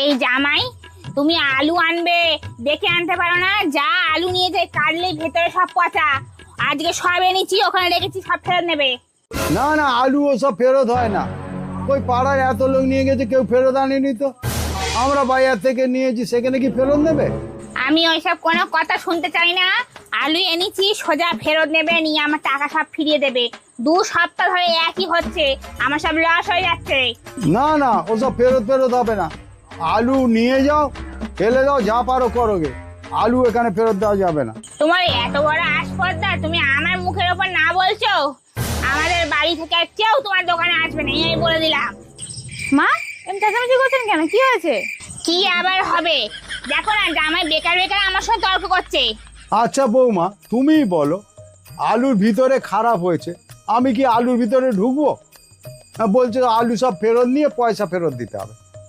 এই জামাই, তুমি আলু আনবে, দেখে আনতে পারো না? যা আলু নিয়ে যাই কাটলেই ভেতরে সব পচা। আজকে সব এনেছি, ওখানে রেখেছি, সব ফেরত নেবে। না না, আলু ওসব ফেরত হয় না। ওই পাড়ায় এত লোক নিয়ে গেছে, কেউ ফেরত আনেনি তো। আমরা বাজার থেকে নিয়েছি, সেখানে কি ফেরত নেবে? আমি ওইসব কোনো কথা শুনতে চাই না। আলু এনেছি, সোজা ফেরত নেবে, নিয়ে আমার টাকা সব ফিরিয়ে দেবে। 2 সপ্তাহ ধরে একই হচ্ছে, আমার সব লস হয়ে যাচ্ছে। না না, ওসব ফেরত হবে না। আলু নিয়ে যাও, ফেলে দাও, যা পারো করোগে। আলু এখানে ফেরত দেওয়া যাবে না। তোমার এত বড় আসপর্দা, তুমি আমার মুখের ওপর না বলছো? আমাদের বাড়ি থেকে আর কেউ তোমার দোকানে আসবে না, এই বলে দিলাম। মা, এমন চেঁচামেচি করছেন কেন? কি হয়েছে? কি আবার হবে? দেখো না, জামাই বেকার বেকার আমার সঙ্গে তর্ক করছে। আচ্ছা বৌমা, তুমিই বলো, আলুর ভিতরে খারাপ হয়েছে, আমি কি আলুর ভিতরে ঢুকবো? বলছে আলু সব ফেরত নিয়ে পয়সা ফেরত দিতে হবে।